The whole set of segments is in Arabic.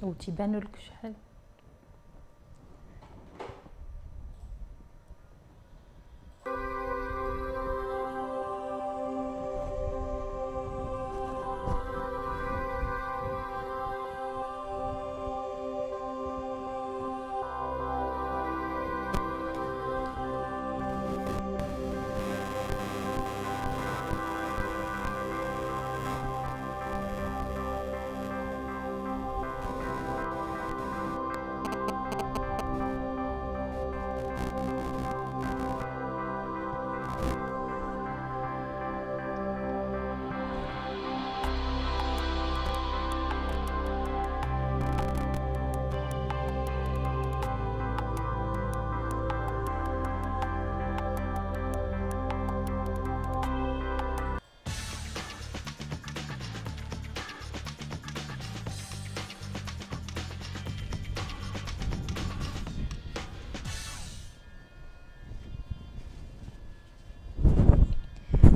وتيبانوا لك شحال؟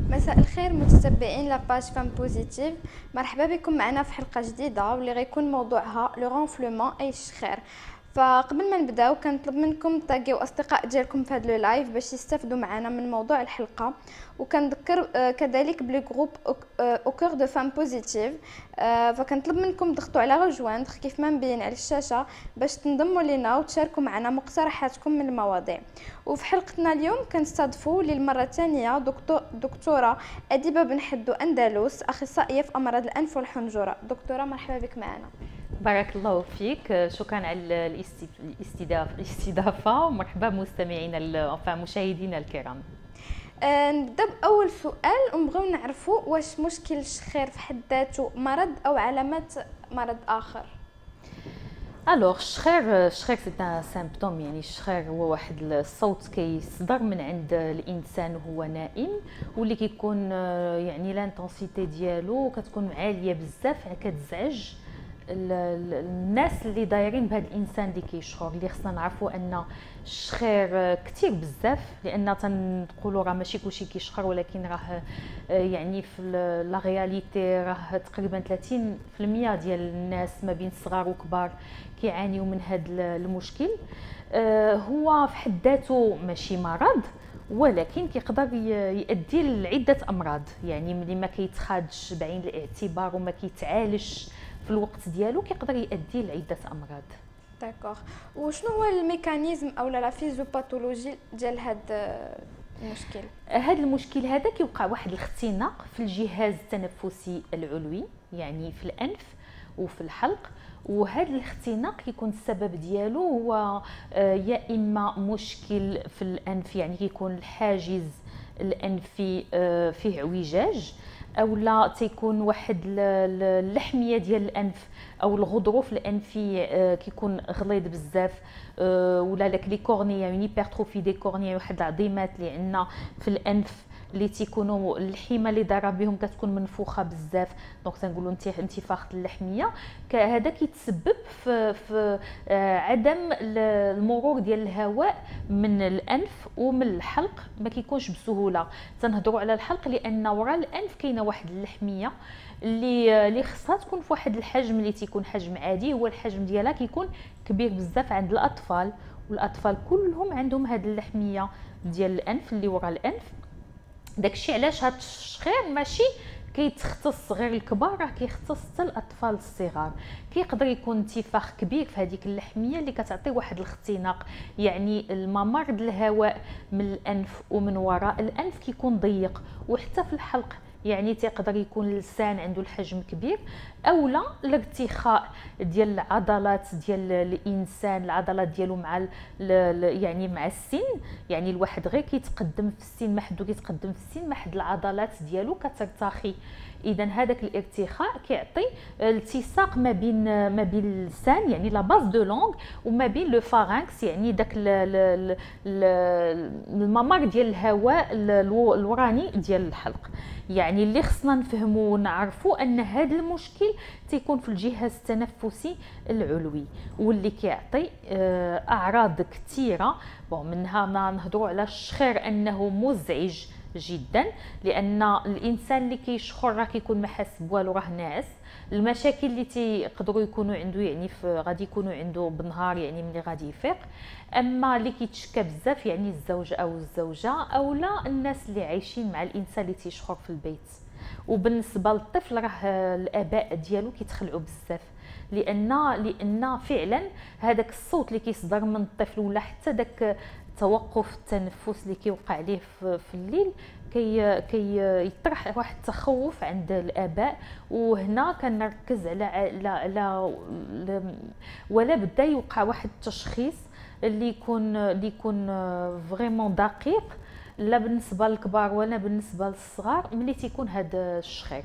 مساء الخير متتبعين لاباج فام بوزيتيف. مرحبا بكم معنا في حلقه جديده واللي غيكون موضوعها لو رونفلومون اي الشخير. فقبل ما نبداو كنطلب منكم تلاقيو اصدقاء ديالكم في هذا اللايف باش يستافدوا معنا من موضوع الحلقه، وكنذكر كذلك بلي جروب او كور دو فام بوزيتيف. فكنطلب منكم تضغطوا على رجواندر كيف ما مبين على الشاشه باش تنضموا لينا وتشاركوا معنا مقترحاتكم من المواضيع. وفي حلقتنا اليوم كنستضيفوا للمره الثانيه دكتوره اديبه بن حدو اندلس، اخصائيه في امراض الانف والحنجره. دكتوره مرحبا بك معنا. بارك الله فيك، شكرا على الاستضافه ومرحبا بمستمعينا مشاهدينا الكرام. نبدا باول سؤال ونبغيو نعرفوا واش مشكل الشخير في حد ذاته مرض او علامات مرض اخر. الوغ الشخير سي ان سيمبتوم، يعني الشخير هو واحد الصوت كيصدر من عند الانسان وهو نائم، واللي كيكون يعني لانتونسيتي ديالو كتكون عاليه بزاف، كتزعج الناس اللي دايرين بهذا الانسان اللي كيشخر. اللي خصنا نعرفوا ان الشخير كثير بزاف، لان تنقولوا راه ماشي كلشي كيشخر، ولكن راه يعني في لا رياليتي راه تقريبا 30% ديال الناس ما بين الصغار وكبار كيعانيوا من هذا المشكل. هو في حد ذاته ماشي مرض، ولكن كيقدر يؤدي لعده امراض، يعني ملي ما كيتخادش بعين الاعتبار وما كيتعالجش في الوقت ديالو كيقدر يؤدي لعده امراض. داكوغ، وشنو هو الميكانيزم او لا فيزيوباثولوجي ديال هذا المشكل؟ هذا المشكل هذا كيوقع واحد الاختناق في الجهاز التنفسي العلوي، يعني في الانف وفي الحلق. وهذا الاختناق كيكون السبب ديالو هو يا اما مشكل في الانف، يعني كيكون الحاجز الانفي فيه اعوجاج، او لا تيكون واحد اللحميه ديال الانف او الغضروف الانفي كيكون غليظ بزاف، ولا لك لي كورنيا، يعني هيبرتروفي دي كورنيا، واحد العظيمات اللي عندنا في الانف اللي تيكونوا الحمى اللي دايره بهم كتكون منفوخه بزاف، دونك تنقولوا انتفاخ اللحميه. هذا كيتسبب في عدم المرور ديال الهواء من الانف ومن الحلق، ما كيكونش بسهوله. تنهضروا على الحلق لان وراء الانف كاينه واحد اللحميه اللي خصها تكون في واحد الحجم اللي تيكون حجم عادي، هو الحجم ديالها كيكون كبير بزاف عند الاطفال، والاطفال كلهم عندهم هذه اللحميه ديال الانف اللي وراء الانف. داكشي علاش هاد الشخير ماشي كيتختص غير الكبار، راه كيختص حتى الاطفال الصغار. كيقدر يكون انتفاخ كبير في هذيك اللحميه اللي كتعطي واحد الاختناق، يعني الممر الهواء من الانف ومن وراء الانف كيكون ضيق، وحتى في الحلق يعني تيقدر يكون اللسان عنده الحجم كبير، اولا الارتخاء ديال العضلات ديال الانسان، العضلات ديالو مع يعني مع السن، يعني الواحد غير كيتقدم في السن، ما حدو كيتقدم في السن ما حد العضلات ديالو كترتخي. اذا هذاك الارتخاء كيعطي التصاق ما بين اللسان، يعني لا باز دو لونغ، وما بين لو فارنكس، يعني داك الممر ديال الهواء الوراني ديال الحلق. يعني اللي خصنا نفهموا ونعرفوا ان هذا المشكل تيكون في الجهاز التنفسي العلوي، واللي كيعطي اعراض كثيره. منها ما نهضروا على الشخير انه مزعج جدا، لان الانسان اللي كيشخر راه كيكون ما حاس بوالو، راه ناعس. المشاكل اللي تيقدروا يكونوا عنده يعني غادي يكونوا عنده بالنهار يعني ملي غادي يفيق. اما اللي كيتشكى بزاف يعني الزوج او الزوجه او لا الناس اللي عايشين مع الانسان اللي تيشخر في البيت. وبالنسبه للطفل راه الاباء ديالو كيتخلعوا بزاف، لان فعلا هذاك الصوت اللي كيصدر من الطفل ولا حتى داك توقف التنفس اللي كيوقع عليه في الليل كي يطرح واحد التخوف عند الاباء. وهنا كنركز على ولا بدا يوقع واحد التشخيص اللي يكون فريمون دقيق، لا بالنسبه للكبار ولا بالنسبه للصغار ملي تيكون هذا الشخير.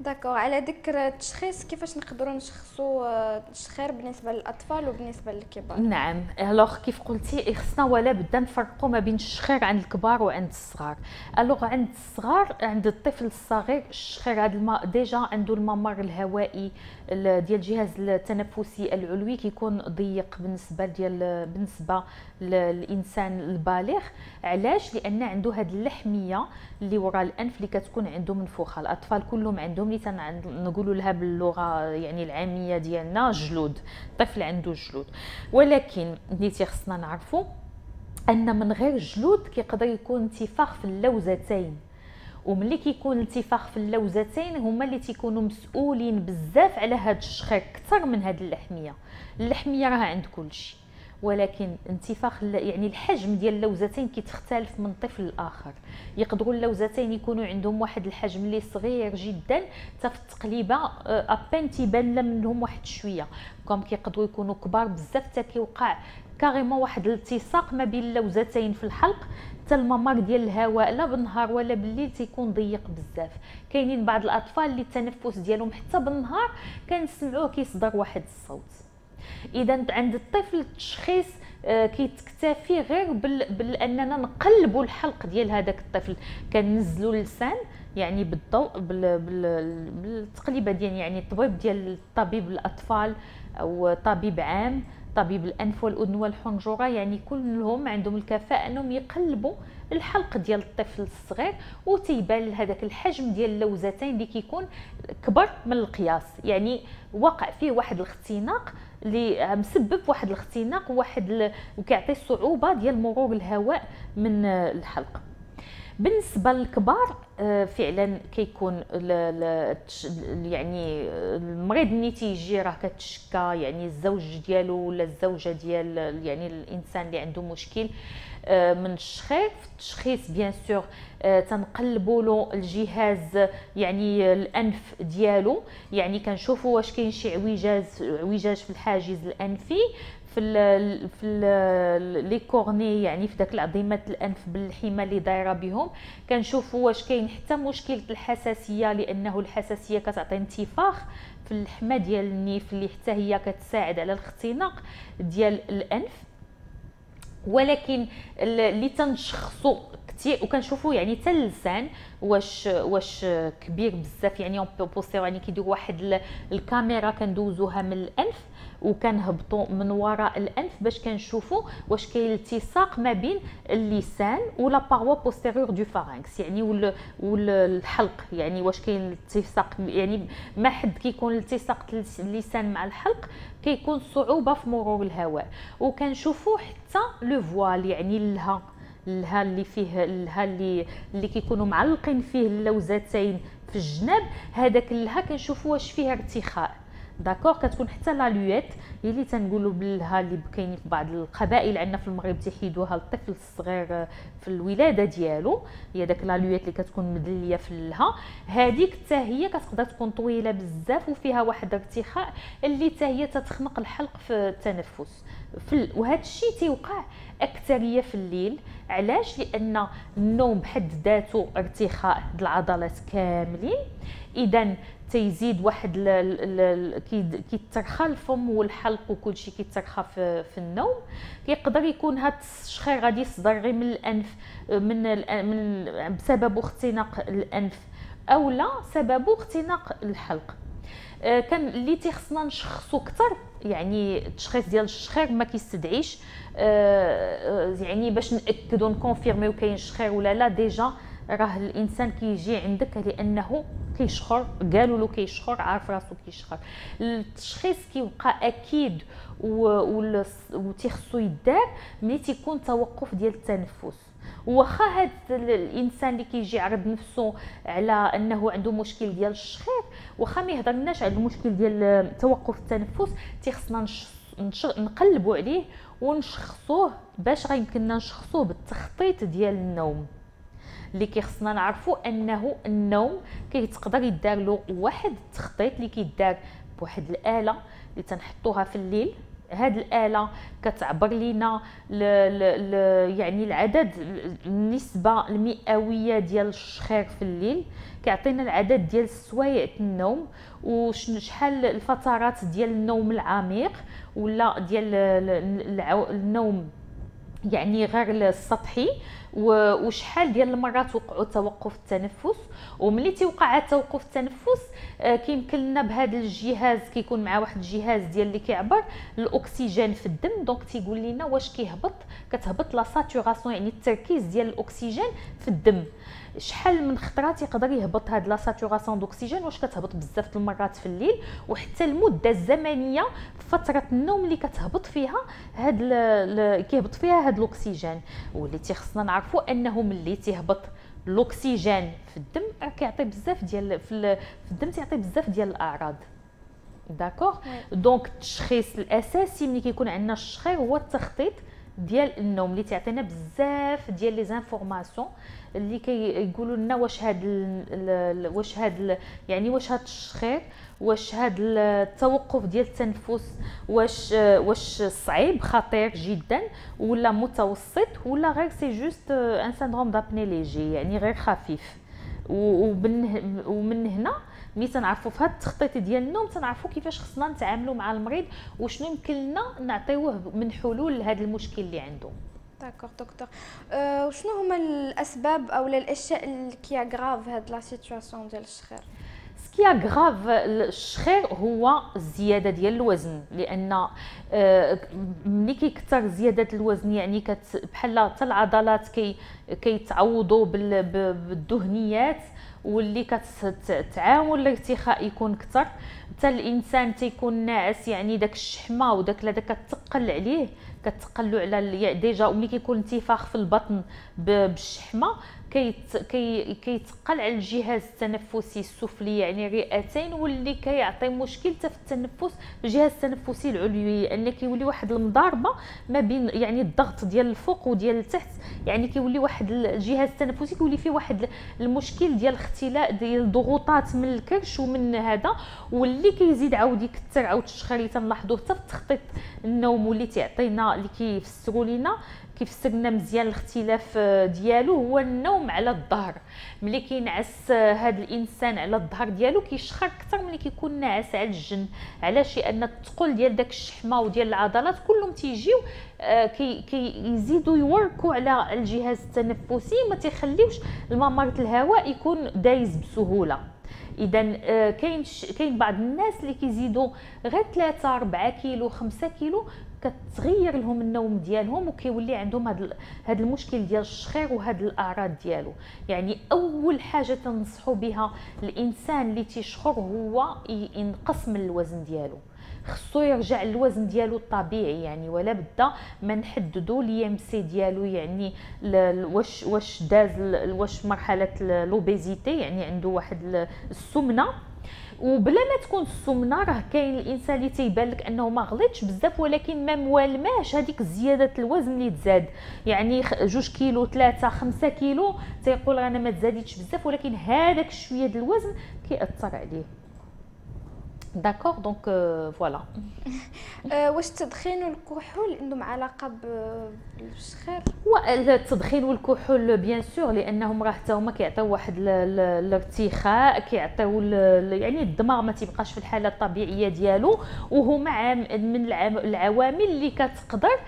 داكوغ. على ذكر التشخيص، كيفاش نقدروا نشخصوا التشخير بالنسبه للاطفال وبالنسبه للكبار؟ نعم، الوغ كيف قلتي خصنا ولا بدا نفرقوا ما بين الشخير عند الكبار وعند الصغار. الوغ عند الصغار، عند الطفل الصغير الشخير هذا ديجا عنده الممر الهوائي ديال الجهاز التنفسي العلوي كيكون ضيق بالنسبه للانسان البالغ. علاش؟ لان عنده هذه اللحميه اللي وراء الانف اللي كتكون عنده منفوخه. الاطفال كلهم عندهم اللي نقولوا لها باللغه يعني العاميه ديالنا جلود. الطفل عنده جلود، ولكن اللي خصنا نعرفوا ان من غير جلود كيقدر يكون انتفاخ في اللوزتين. وملي كيكون انتفاخ في اللوزتين هما اللي تيكونوا مسؤولين بزاف على هذا الشخير اكثر من هذه اللحميه. اللحميه راه عند كل شيء، ولكن انتفاخ يعني الحجم ديال اللوزتين كيتختلف من طفل لاخر. يقدروا اللوزتين يكونوا عندهم واحد الحجم اللي صغير جدا، حتى في التقليبه ابان تيبان منهم واحد شويه، كوم كيقدروا يكونوا كبار بزاف حتى كيوقع كاريمون واحد الالتصاق ما بين اللوزتين في الحلق، حتى الممر ديال الهواء لا بالنهار ولا بالليل تيكون ضيق بزاف. كاينين بعض الاطفال اللي التنفس ديالهم حتى بالنهار كنسمعوه كيصدر واحد الصوت. اذا عند الطفل التشخيص كيتكتفي غير باننا نقلبوا الحلق ديال هذاك الطفل، كننزلوا اللسان يعني بالضوء بالتقليبه ديال يعني الطبيب ديال طبيب الاطفال او طبيب عام، طبيب الانف والاذن والحنجره، يعني كلهم عندهم الكفاءه انهم يقلبوا الحلق ديال الطفل الصغير وتيبان هذاك الحجم ديال اللوزتين اللي كيكون كبر من القياس، يعني وقع فيه واحد الاختناق اللي مسبب واحد الاختناق وكيعطي صعوبه ديال مرور الهواء من الحلق. بالنسبه للكبار فعلا كيكون يعني المريض ملي تيجي راه كتشكى يعني الزوج ديالو ولا الزوجه ديال يعني الانسان اللي عنده مشكل من الشخير. في التشخيص بيان سور تنقلبوا له الجهاز يعني الانف ديالو، يعني كنشوفوا واش كاين شي اعوجاج في الحاجز الانفي في لي كورني، يعني في داك العظيمات الانف بالحمى اللي دايره بهم. كنشوفوا واش كاين حتى مشكله الحساسيه، لانه الحساسيه كتعطي انتفاخ في اللحمه ديال النيف اللي حتى هي كتساعد على الاختناق ديال الانف. ولكن اللي تنشخصوا كثير وكنشوفوا يعني حتى اللسان واش كبير بزاف، يعني اون بوستير يعني كيديروا واحد الكاميرا كندوزوها من الانف وكنهبطوا من وراء الانف باش كنشوفوا واش كاين التصاق ما بين اللسان ولا باروا بوستيريور دو فارنكس، يعني والحلق، يعني واش كاين التصاق. يعني ما حد كيكون التصاق اللسان مع الحلق كيكون صعوبه في مرور الهواء. وكنشوفوا حتى لو فوال، يعني الها اللي فيه اللي كيكونوا معلقين فيه اللوزتين في الجناب، هذاك اللها كنشوفوا واش فيه ارتخاء. داكوغ. كتكون حتى لا لويت اللي تنقولوا بالها اللي كاينين في بعض القبائل عندنا في المغرب تيحيدوها للطفل الصغير في الولاده ديالو، هي داك لا لويت اللي كتكون مدليه في اللها، هذيك حتى هي كتقدر تكون طويله بزاف وفيها واحد ارتخاء اللي حتى هي تتخنق الحلق في التنفس. وهذا الشيء تيوقع اكثريه في الليل. علاش؟ لان النوم بحد ذاته ارتخاء العضلات كاملين، اذا تيزيد واحد كيترخى الفم والحلق وكل شيء كيترخى في النوم. يقدر يكون هذا الشخير غادي يصدر غير من الانف من بسبب اختناق الانف او لا سبب اختناق الحلق. كان اللي تيخصنا نشخصو اكثر، يعني التشخيص ديال الشخير ما كيستدعيش يعني باش ناكدوا نكونفيرميو كاين شخير ولا لا. ديجا راه الانسان كيجي عندك لانه كيشخر، قالوا له كيشخر، عارف راسو كيشخر. التشخيص كيبقى اكيد وتيخصو يدار ملي تيكون توقف ديال التنفس. واخا هذا الانسان اللي كيجي يعرض نفسه على انه عنده مشكل ديال الشخير، واخا ما يهضرناش على المشكل ديال توقف التنفس، تيخصنا نقلبوا عليه ونشخصوه باش غيمكننا نشخصوه بالتخطيط ديال النوم. اللي كيخصنا نعرفوا انه النوم كيتقدر يدار له واحد التخطيط اللي كيدار بواحد الاله اللي تنحطوها في الليل. هاد الاله كتعبر لينا يعني العدد، النسبه المئويه ديال الشخير في الليل، كيعطينا العدد ديال السوايع النوم وشحال الفترات ديال النوم العميق ولا ديال النوم يعني غير السطحي، وشحال ديال المرات وقعوا توقف التنفس. وملي تيوقع توقف التنفس كيمكن لنا بهذا الجهاز، كيكون مع واحد الجهاز ديال اللي كيعبر الاكسجين في الدم، دونك تيقول لنا واش كتهبط لا ساتوراسيون، يعني التركيز ديال الاكسجين في الدم. شحال من خطرات يقدر يهبط هاد لا ساتوراسيون دوكسيجين، واش كتهبط بزاف المرات في الليل، وحتى المده الزمنيه فتره النوم اللي كتهبط فيها كيهبط فيها هاد الاكسجين. واللي تيخصنا نعرفوا انه ملي تيهبط الاكسجين في الدم كيعطي بزاف ديال في الدم، تيعطي بزاف ديال الاعراض. داكوغ. دونك التشخيص الاساسي ملي كيكون عندنا الشخير هو التخطيط ديال النوم اللي تعطينا بزاف ديال لي زانفورماسيون اللي كيقولوا لنا واش هاد يعني واش هاد الشخير، واش هاد التوقف ديال التنفس واش صعيب خطير جدا ولا متوسط ولا غير سي جوست ان سيندروم دابني ليجي يعني غير خفيف. ومن هنا ملي تنعرفوا في هذا التخطيط ديال النوم تنعرفوا كيفاش خصنا نتعاملوا مع المريض وشنو يمكن لنا نعطيوه من حلول لهذا المشكل اللي عنده. داكوغ دكتور. وشنو هما الاسباب او الاشياء اللي كي غراف هاد لا سيتوياسيون ديال الشخير؟ سكيا غراف الشخير هو الزياده ديال الوزن، لان ملي كيكثر زياده الوزن يعني بحال حتى العضلات كيتعوضوا بالدهنيات واللي كتعاون الارتخاء يكون اكثر، حتى الانسان تيكون ناعس يعني داك الشحمه وداك كتقل عليه، كتقلوا على ديجا. وملي كيكون انتفاخ في البطن بالشحمه كيتقل على الجهاز التنفسي السفلي يعني الرئتين، واللي كيعطي مشكل حتى في التنفس الجهاز التنفسي العلوي، لان كيولي واحد المضاربه ما بين يعني الضغط ديال الفوق وديال التحت، يعني كيولي واحد الجهاز التنفسي كيولي فيه واحد المشكل ديال اختلاء ديال الضغوطات من الكرش ومن هذا، واللي كيزيد عاود يكثر عاود الشخير اللي تنلاحظوه حتى في تخطيط النوم واللي تيعطينا اللي كيفسروا لنا كيفسرنا مزيان الاختلاف ديالو هو النوم على الظهر. ملي كينعس هذا الانسان على الظهر ديالو كيشخر اكثر ملي كيكون ناعس على الجن. علاش؟ لان الثقل ديال داك الشحمه وديال العضلات كلهم تيجيو كيزيدوا يوركوا على الجهاز التنفسي، ما تيخليوش الممر الهواء يكون دايز بسهوله. اذا كاين بعض الناس اللي كيزيدوا غير 3 4 كيلو 5 كيلو كتغير لهم النوم ديالهم وكيولي عندهم هذا المشكل ديال الشخير وهاد الاعراض ديالو. يعني اول حاجه تنصحوا بها الانسان اللي تيشخر هو ينقص من الوزن ديالو، خصو يرجع الوزن ديالو الطبيعي يعني، ولا بدا ما نحددوا الام سي ديالو يعني واش داز واش مرحله لوبيزيتي يعني عنده واحد السمنه. وبلا ما تكون السمنه راه كاين الانسان اللي تيبان لك انه ما غلطش بزاف ولكن ما موالماش هذيك زياده الوزن اللي تزاد، يعني 2 كيلو 3 5 كيلو تيقول انا ما تزاديتش بزاف ولكن هذاك شويه ديال الوزن كيأثر عليه. داكوغ دونك فوالا. واش التدخين والكحول عندهم علاقه بالشخير؟ والتدخين والكحول بيان سور لانهم راه حتى هما كيعطيو واحد الارتخاء، كيعطيو يعني الدماغ ما تيبقاش في الحاله الطبيعيه ديالو، وهما من العوامل اللي كتقدر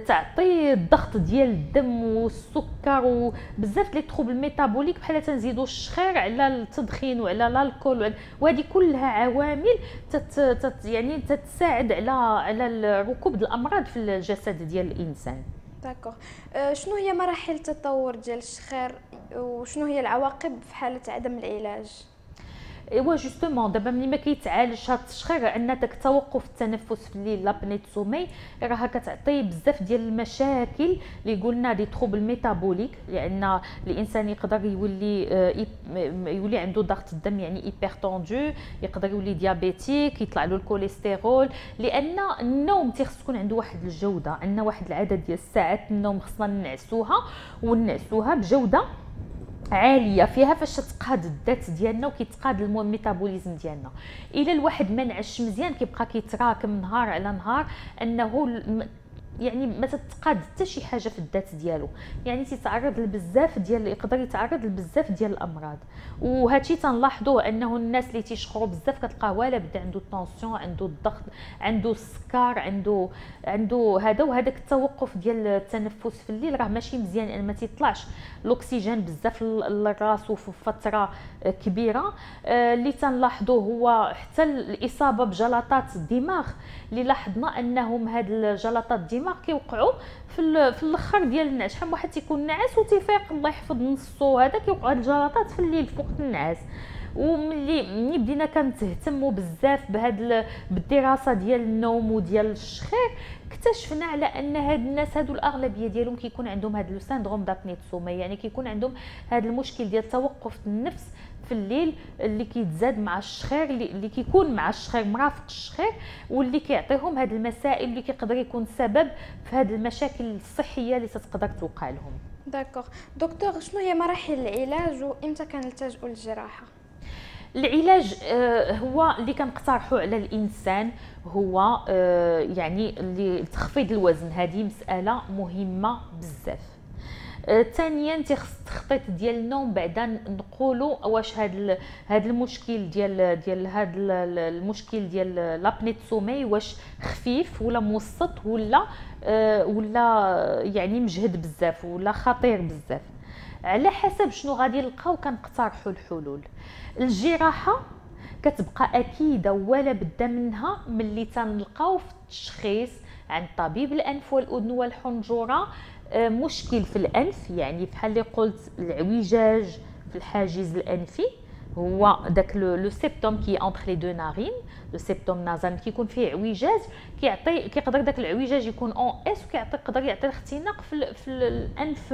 تعطي الضغط ديال الدم والسكر وبزاف لي تروبل ميتابوليك بحال تنزيدوا الشخير على التدخين وعلى الكحول، وهذه كلها عوامل يعني تتساعد على ركوب الامراض في الجسد ديال الانسان. داكوغ. شنو هي مراحل التطور ديال الشخير وشنو هي العواقب في حاله عدم العلاج؟ ايوا جوستومون دابا ملي ما كيتعالجش هاد التشخير، عندنا داك التوقف التنفس في الليل لابني سومي، راها كتعطي بزاف ديال المشاكل اللي قلنا دي تروبل ميتابوليك، لان الانسان يقدر يولي عنده ضغط الدم يعني هيبرتوندو، يقدر يولي ديابيتيك، يطلع له الكوليسترول، لان النوم تيخص تكون عنده واحد الجوده، عندنا واحد العدد ديال الساعات النوم خصنا ننعسوها بجوده عاليه فيها فاش تقاد الذات ديالنا وكيتقاد الميتابوليزم ديالنا. الا الواحد ما نعش مزيان كيبقى كيتراكم نهار على نهار، انه يعني ما تتقاد حتى شي حاجه في الذات ديالو، يعني تيتعرض لبزاف ديال يقدر يتعرض لبزاف ديال الامراض. وهادشي تنلاحظوه انه الناس اللي تيشخروا بزاف كتلقاه ولا بدا عنده الطونسيون، عنده الضغط، عنده السكر، عنده هذا. وهذاك التوقف ديال التنفس في الليل راه ماشي مزيان، لان ما تيطلعش الاكسجين بزاف للراس وفي فتره كبيره. اللي تنلاحظوه هو حتى الاصابه بجلطات الدماغ، اللي لاحظنا انهم هاد الجلطات الدماغ كيوقعوا في الاخر ديال النعاس. شحال واحد تيكون ناعس وتيفيق الله يحفظ نصو، هذا كيوقعوا هاد الجلطات في الليل في وقت النعاس. وملي بدينا كنتهتموا بزاف بالدراسه ديال النوم وديال الشخير، اكتشفنا على ان هاد الناس هادو الاغلبيه ديالهم كيكون عندهم هاد لو سيندروم دابني سومي، يعني كيكون عندهم هاد المشكل ديال توقف النفس في الليل اللي كيتزاد مع الشخير، اللي كيكون مع الشخير مرافق الشخير، واللي كيعطيهم هاد المسائل اللي كيقدر يكون سبب في هاد المشاكل الصحيه اللي تقدر توقع لهم. داكوغ. دكتور، شنو هي مراحل العلاج وامتى كنلتجئوا للجراحه؟ العلاج هو اللي كنقترحوا على الانسان هو يعني اللي تخفيض الوزن، هذه مساله مهمه بزاف. ثانيا تيخص التخطيط ديال النوم، بعدا نقولوا واش هذا المشكل ديال هذا المشكل ديال لابني سومي واش خفيف ولا موسط ولا يعني مجهد بزاف ولا خطير بزاف. على حسب شنو غادي نلقاو كنقترحوا الحلول. الجراحه كتبقى اكيده ولا بد منها ملي تنلقاو في التشخيص عند طبيب الانف والاذن والحنجره مشكل في الانف، يعني بحال اللي قلت العويجاج في الحاجز الانفي، هو داك لو سيبتوم كي انتر لي دو نارين، لو سيبتوم نازال كيكون فيه عويجاج، كيقدر داك العويجاج يكون اون اس وكيقدر يعطي اختناق في الانف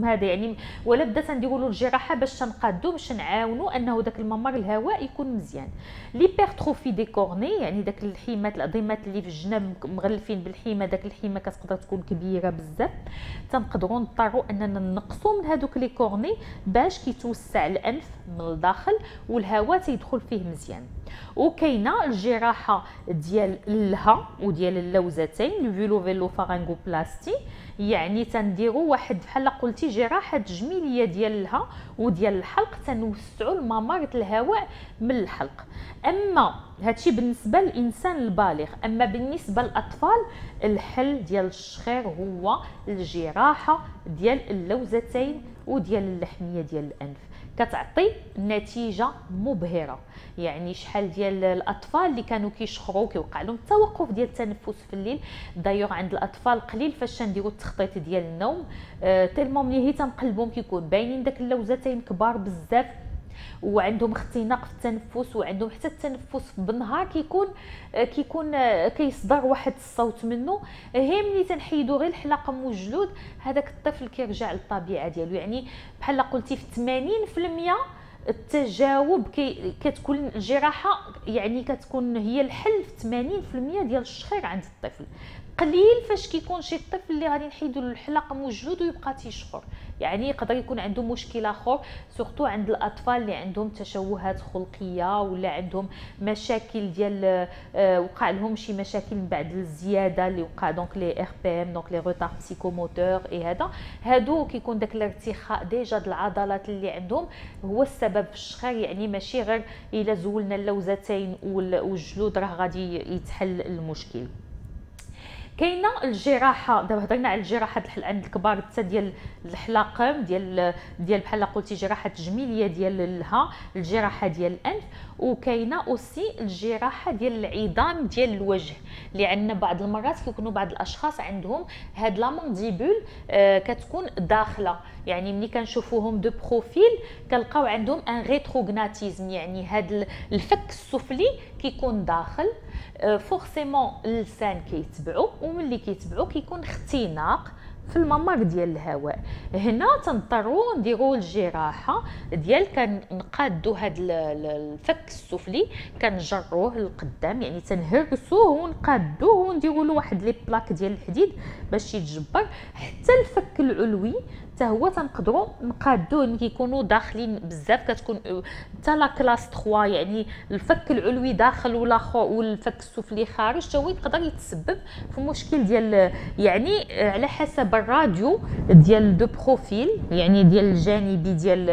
هذا يعني. ولا بدا تنديروا له الجراحه باش تنقادو باش نعاونوا انه داك الممر الهواء يكون مزيان. ليبرتروفي دي كورني يعني داك الحيمات العظيمات اللي في الجناب مغلفين بالحيمه، داك الحيمه كتقدر تكون كبيره بزاف، تنقدروا نضطروا اننا نقصوا من هذوك لي كورني باش كيتوسع الانف من الداخل والهواء تيدخل فيه مزيان. وكاينه الجراحه ديال اللها وديال اللوزتين الفيلو فارنغوبلاستي، يعني تنديروا واحد بحال قلتي جراحه تجميليه ديال اللها وديال الحلق، تنوسعوا الممر الهواء من الحلق. اما هادشي بالنسبه للانسان البالغ، اما بالنسبه للاطفال الحل ديال الشخير هو الجراحه ديال اللوزتين وديال اللحميه ديال الانف، كتعطي نتيجه مبهره. يعني شحال ديال الاطفال اللي كانوا كيشخروا كيوقع لهم التوقف ديال التنفس في الليل، دايوغ عند الاطفال قليل فاش نديروا التخطيط ديال النوم، تيلمون ملي هي تنقلبهم كيكون باينين داك اللوزتين كبار بزاف وعندهم اختناق في التنفس، وعندهم حتى التنفس بالنهار كيكون كيصدر واحد الصوت منه. هي ملي تنحيدوا غير الحلقم والجلود هذاك الطفل كيرجع للطبيعه ديالو. يعني بحال قلتي في 80% التجاوب كتكون الجراحه يعني كتكون هي الحل في 80% ديال الشخير عند الطفل. قليل فاش كيكون شي طفل اللي غادي نحيدوا له الحلقم والجلود ويبقى تيشخر، يعني يقدر يكون عنده مشكل اخر، سورتو عند الاطفال اللي عندهم تشوهات خلقيه ولا عندهم مشاكل ديال وقع لهم شي مشاكل من بعد الزياده اللي وقع دونك لي ار بي ام دونك لي روتار بسيكوموتور هادو كيكون داك الارتخاء ديجا د العضلات اللي عندهم هو السبب في الشخير. يعني ماشي غير الا زولنا اللوزتين والجلود راه غادي يتحل المشكل. كاينه الجراحه. دابا هضرنا على الجراحه عند الكبار حتى ديال الحلاقم، ديال بحال قلتي جراحه تجميليه ديال الها، الجراحه ديال الانف، وكاينه اوسي الجراحه ديال العظام ديال الوجه، اللي عندنا بعض المرات كيكونوا بعض الاشخاص عندهم هاد لا مانديبول كتكون داخله، يعني ملي كنشوفوهم دو بروفيل كنلقاو عندهم ان ريتروغناتيزم، يعني هاد الفك السفلي كيكون داخل. فورسيمون اللسان كيتبعو، وملي كيتبعو كيكون اختناق في الممر ديال الهواء. هنا تنضطروا نديروا الجراحه ديال كنقادوا هذا الفك السفلي كنجروه للقدام، يعني تنهرسوه ونقادوه ونديروا له واحد لي بلاك ديال الحديد باش يتجبر. حتى الفك العلوي حتى هو تنقدروا نقادوه، ملي كيكونوا داخلين بزاف كتكون حتى لا كلاس 3، يعني الفك العلوي داخل والفك السفلي خارج، حتى هو يقدر يتسبب في مشكل ديال، يعني على حسب الراديو ديال دو بروفيل، يعني ديال الجانبي ديال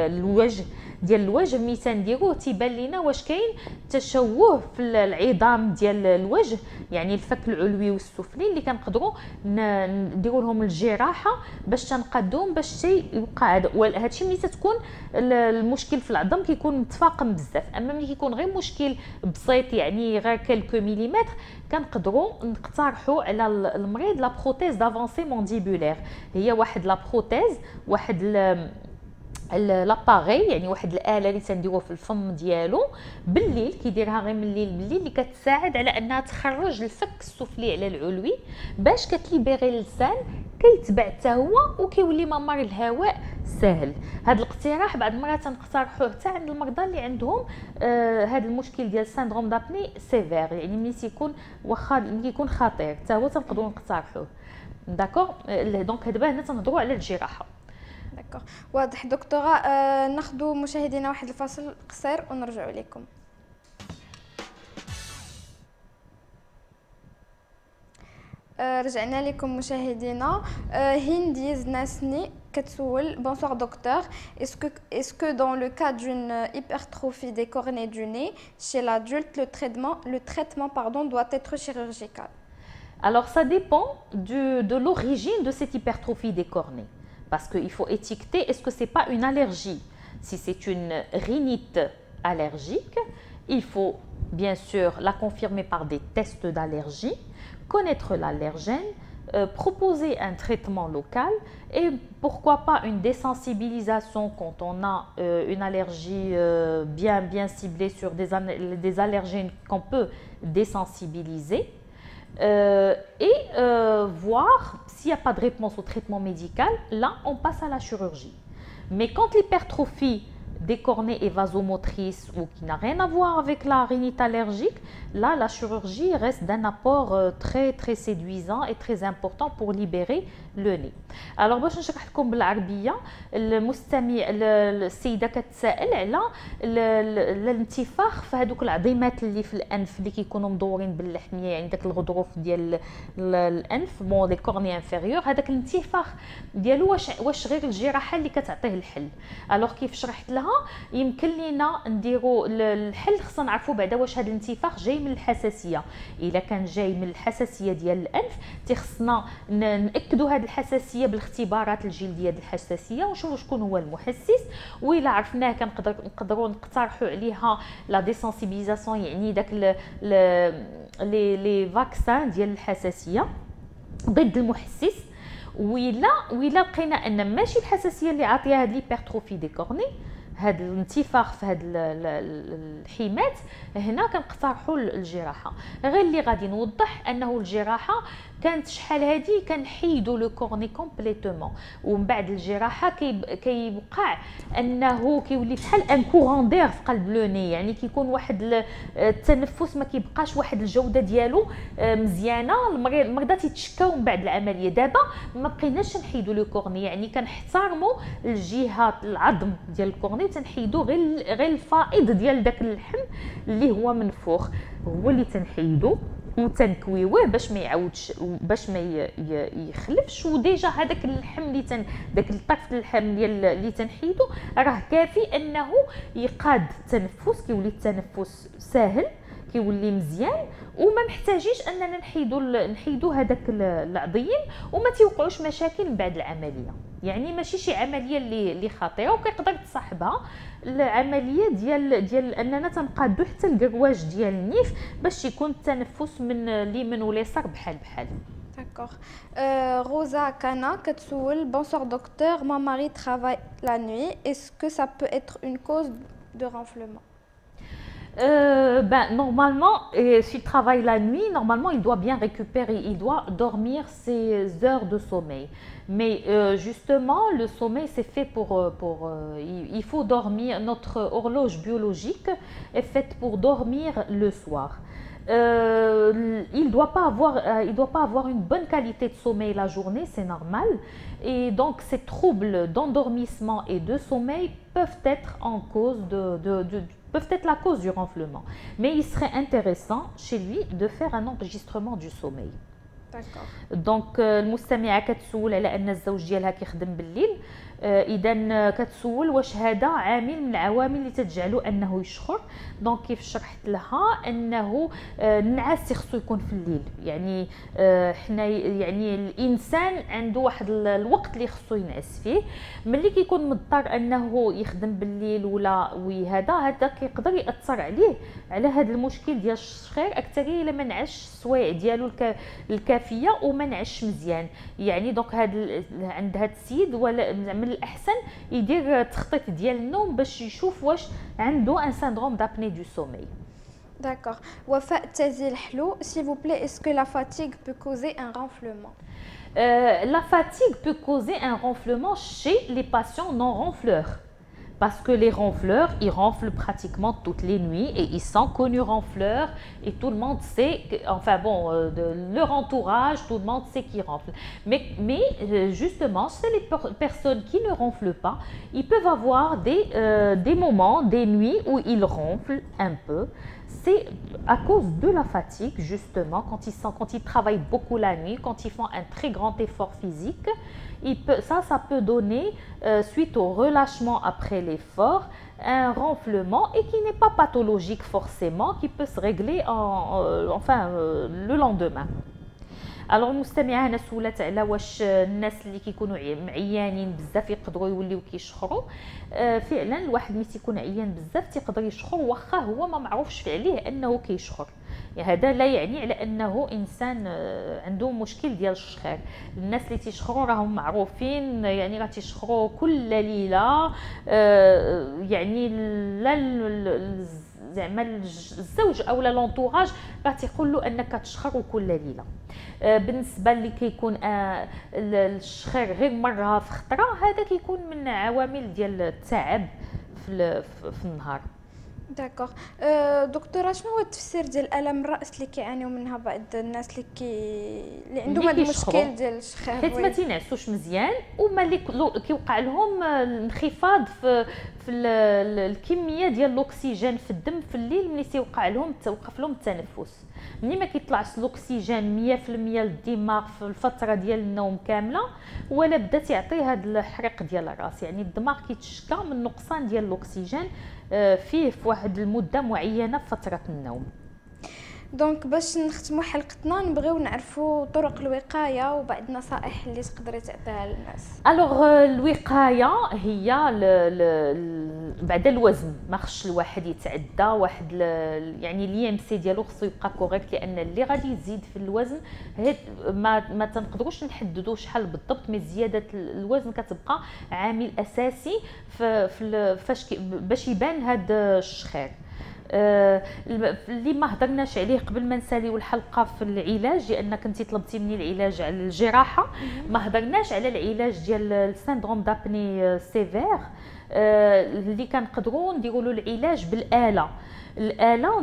الوجه ملي تنديروه تيبان لينا واش كاين تشوه في العظام ديال الوجه، يعني الفك العلوي والسفلي اللي كنقدروا نديروا لهم الجراحه باش تنقادوهم باش يبقى هادشي ملي تكون المشكل في العظم كيكون متفاقم بزاف. اما ملي كيكون غير مشكل بسيط، يعني غير كلكو مليمتر، كنقدروا نقترحوا على المريض لا بروتيز دافونسي مونديبولير. هي واحد لا بروتيز، واحد لاباغي، يعني واحد الاله اللي تنديروه في الفم ديالو بالليل، كيديرها غير من الليل بالليل، اللي كتساعد على انها تخرج الفك السفلي على العلوي باش كتليبيري اللسان كيتبع حتى هو وكيولي ممر الهواء سهل. هذا الاقتراح بعض المرات تنقترحوه حتى عند المرضى اللي عندهم هذا المشكل ديال سيندروم دابني سيفير، يعني ملي تيكون واخا ملي يكون خطير حتى هو تنقدروا نقترحوه. داكوغ، دونك دابا هنا تنهضروا على الجراحه. داكوغ، واضح دكتوره. ناخذوا مشاهدينا واحد الفاصل قصير ونرجعوا لكم. رجعنا لكم مشاهدينا. هند يزناسني كتسول: bonsoir docteur, est-ce que dans le cas d'une hypertrophie des cornets du nez chez l'adulte, le traitement doit être chirurgical? Alors ça dépend de l'origine de cette hypertrophie des cornets, parce qu'il faut étiqueter, est-ce que c'est pas une allergie? Si c'est une rhinite allergique, il faut bien sûr la confirmer par des tests d'allergie, connaître l'allergène, proposer un traitement local et pourquoi pas une désensibilisation quand on a une allergie bien ciblée sur des allergènes qu'on peut désensibiliser. Et voir s'il n'y a pas de réponse au traitement médical, là on passe à la chirurgie. Mais quand l'hypertrophie des cornets est vasomotrice ou qui n'a rien à voir avec la rhinite allergique, là la chirurgie reste d'un apport très séduisant et très important pour libérer le nez. Alors باش نشرح لكم بالعربيه، المستمع السيده كتسائل على الانتفاخ في هذوك العظيمات اللي في الانف اللي كيكونوا مدورين باللحميه، يعني داك الغضروف ديال الانف، بون لي كورني انفيريور، هذاك الانتفاخ ديالو واش غير الجراحه اللي كتعطيه الحل؟ الوغ كيف شرحت لها يمكن لينا نديروا الحل، خصنا نعرفوا بعدا واش هذا الانتفاخ جاي من الحساسيه. الا كان جاي من الحساسيه ديال الانف خصنا ناكدوا هذه الحساسيه بالاختبارات الجلديه ديال الحساسيه ونشوفوا شكون هو المحسس، والا عرفناه كنقدروا نقترحوا عليها لا ديسنسيبيليزاسيون، يعني داك لي فاكسان ديال الحساسيه ضد المحسس. وإلا لقينا ان ماشي الحساسيه اللي عاطيه هاد ليبرتروفي دي كورني، هاد الانتفاخ في هاد الحيمات، هنا كنقترحوا الجراحه. غير اللي غادي نوضح انه الجراحه كانت شحال هادي كنحيدوا لو كورني كومبليتومون، ومن بعد الجراحه كيوقع انه كيولي بحال ان كورون دير في قلب لو ني، يعني كيكون واحد التنفس ما كيبقاش واحد الجوده ديالو مزيانه. المرضى تيتشكاو من بعد العمليه. دابا ما بقيناش نحيدوا لو كورني، يعني كنحترموا الجهات العظم ديال الكورني، تنحيدوا غير الفائض ديال داك اللحم اللي هو منفوخ، هو اللي تنحيدو وتنكويوه باش ما يعاودش، باش ما يخلفش. وديجا هذاك اللحم اللي داك الطرف اللحم ديال اللي تنحيدو راه كافي انه يقاد التنفس، كيولي التنفس ساهل، كيولي مزيان، وما محتاجيش اننا نحيدو هذاك العظيم، وما تيوقعوش مشاكل من بعد العمليه. يعني ماشي شي عمليه اللي خطيره، وكيقدر تصاحبها العمليه ديال اننا تنقادو حتى الكرواج ديال النيف باش يكون التنفس من اليمين واليسار بحال. D'accord. Rosa Kana كتسول bonsoir docteur, mon mari travaille la nuit, est-ce que ça peut être une cause de renflement? Normalement, s'il travaille la nuit, normalement il doit bien récupérer, il doit dormir ses heures de sommeil. Mais justement, le sommeil c'est fait il faut dormir, notre horloge biologique est faite pour dormir le soir. Il doit pas avoir une bonne qualité de sommeil la journée, c'est normal. Et donc ces troubles d'endormissement et de sommeil peuvent être la cause du renflement. Mais il serait intéressant chez lui de faire un enregistrement du sommeil. D'accord. دونك المستمعه كتسول على ان الزوج ديالها كيخدم بالليل، اذا كتسول واش هذا عامل من العوامل اللي تجعلو انه يشخر. دونك كيف شرحت لها انه النعاس خصو يكون في الليل، يعني حنا يعني الانسان عنده واحد الوقت اللي خصو ينعس فيه. ملي كيكون مضطر انه يخدم بالليل ولا هذا كيقدر ياثر عليه على هذا المشكل ديال الشخير اكثر الا ما نعش السوايع ديالو الكافيه وما نعش مزيان. يعني دونك عند هذا السيد ولا من الاحسن يدير تخطيط ديال النوم باش يشوف واش عنده ان syndrome d'apnée du sommeil. D'accord. Wafaa Tazil Hlou, s'il vous plaît, est-ce que la fatigue peut causer un renflement? La fatigue peut causer un renflement chez les patients non ronfleurs. Parce que les ronfleurs, ils ronflent pratiquement toutes les nuits et ils sont connus ronfleurs et tout le monde sait, de leur entourage, tout le monde sait qu'ils ronflent. Mais justement, c'est les personnes qui ne ronflent pas, ils peuvent avoir des moments, des nuits où ils ronflent un peu. C'est à cause de la fatigue, justement, quand ils travaillent beaucoup la nuit, quand ils font un très grand effort physique. Ça peut donner, suite au relâchement après l'effort, un renflement et qui n'est pas pathologique forcément, qui peut se régler le lendemain. الوغ المستمعه هنا سولات على واش الناس اللي كيكونوا عيانين بزاف يقدروا يوليو كيشخروا. فعلا الواحد ملي تيكون عيان بزاف تيقدر يشخر واخا هو ما معروفش عليه انه كيشخر. يعني هذا لا يعني على انه انسان عنده مشكل ديال الشخير. الناس اللي تيشخروا راهم معروفين، يعني راه تيشخروا كل ليله، يعني لا زعما الزوج او لونطوراج راه تيقول له انك تشخر كل ليله. بالنسبه اللي كيكون الشخير غير مره في خطره، هذا كيكون من عوامل ديال التعب في النهار. داكوغ. دكتوره، شنو هو التفسير ديال الام الراس اللي كيعانيو منها بعض الناس اللي عندهم هذا المشكل ديال الشخير، حيت ما تينعسوش مزيان وما اللي كيوقع لهم انخفاض في الكميه ديال الاكسجين في الدم في الليل. ملي توقف لهم التنفس، ملي ما كيطلعش الاكسجين 100% للدماغ في الفتره ديال النوم كامله، ولا بدا تعطي هذا الحرق ديال الراس. يعني الدماغ كيتشكى من نقصان ديال الاكسجين فيه في واحد المده معينه في فتره النوم. دونك باش نختموا حلقتنا نبغيو نعرفوا طرق الوقايه وبعض النصائح اللي تقدري تعطيها للناس. الوغ الوقايه هي بعد الوزن، ما خصش الواحد يتعدى واحد يعني الام سي ديالو خصو يبقى كوريكت، لان اللي غادي يزيد في الوزن ما تنقدروش نحددوا شحال بالضبط، مي زياده الوزن كتبقى عامل اساسي فاش باش يبان هذا الشخير. اللي ما هضرناش عليه قبل ما نساليو الحلقه في العلاج، لان كنتي طلبتي مني العلاج على الجراحه، ما هضرناش على العلاج ديال السيندروم دابني سيفير اللي كنقدروا نديروا له العلاج بالاله. الاله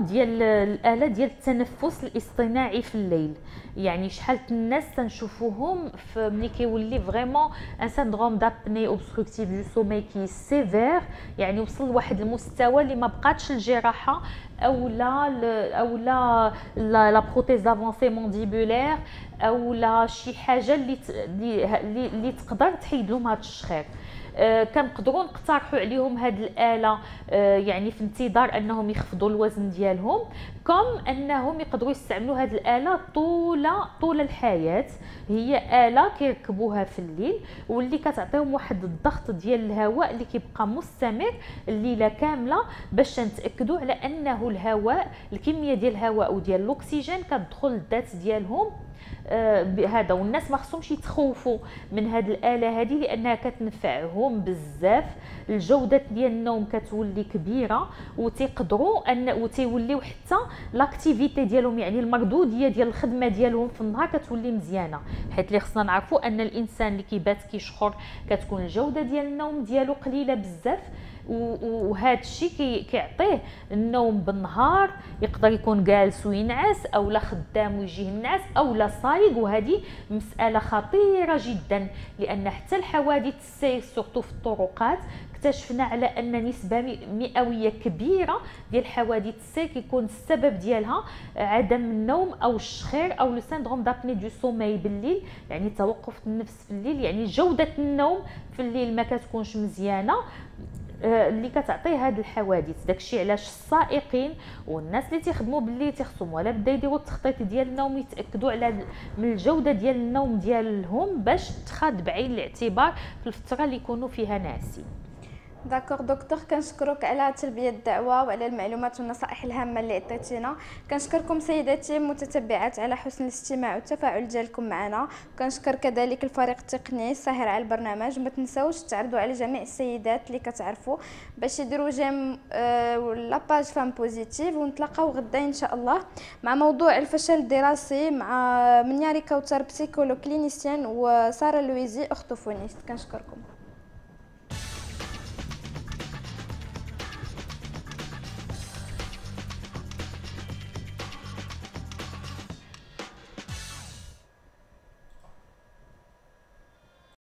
ديال التنفس الاصطناعي في الليل. يعني شحال الناس تنشوفوهم ملي كيولي فريمون ان سيندروم دابني اوبستركتيف دو سومي كي سيفير، يعني وصل لواحد المستوى اللي ما بقاتش الجراحه او لا بروتيز افونسي مونديبولير او لا شي حاجه اللي تقدر تحيد لهم هذا الشخير. كنقدروا نقترحوا عليهم هذه الاله، يعني في انتظار انهم يخفضوا الوزن ديالهم. كم انهم يقدروا يستعملوا هذه الاله طول الحياه. هي اله كيركبوها في الليل واللي كتعطيهم واحد الضغط ديال الهواء اللي كيبقى مستمر الليله كامله، باش نتاكدوا على انه الهواء، الكميه ديال الهواء وديال الاكسجين كتدخل للذات ديالهم. هذا، والناس ما خصهمش يتخوفوا من هذه الاله هذه لانها كتنفعهم بزاف. الجوده ديال النوم كتولي كبيره وتيقدروا وتيوليو حتى لاكتيفيتي ديالهم، يعني المردوديه ديال الخدمه ديالهم في النهار كتولي مزيانه، حيت اللي خصنا نعرفوا ان الانسان اللي كيبات كيشخر كتكون الجوده ديال النوم ديالو قليله بزاف. وهذا الشيء كيعطيه النوم بالنهار، يقدر يكون جالس وينعس او لا خدام ويجيه النعاس او لا صايق. وهذه مساله خطيره جدا، لان حتى الحوادث السير سورتو في الطرقات اكتشفنا على ان نسبه مئويه كبيره ديال حوادث السير كيكون السبب ديالها عدم النوم او الشخير او لو سيندروم دابني دو سومي بالليل، يعني توقف النفس في الليل، يعني جوده النوم في الليل ما كتكونش مزيانه اللي كتعطي هاد الحوادث. داكشي علاش السائقين والناس اللي تيخدموا بالليل تيخصهم ولا بدا يديروا التخطيط ديال النوم، يتاكدوا على من الجوده ديال النوم ديالهم باش تخاد بعين الاعتبار في الفتره اللي يكونوا فيها ناعسين. داكوغ دكتور، كنشكرك على تلبيه الدعوه وعلى المعلومات والنصائح الهامه اللي عطيتينا. كنشكركم سيداتي المتتبعات على حسن الاستماع والتفاعل ديالكم معنا، وكنشكر كذلك الفريق التقني الساهر على البرنامج. وما تنساوش تعرضوا على جميع السيدات اللي كتعرفوا باش يديروا جيم لاباج فام بوزيتيف. ونتلاقاو غدا ان شاء الله مع موضوع الفشل الدراسي مع منياري كوثر بسيكولو كلينيسيان وساره لويزي اختوفونيست. كنشكركم.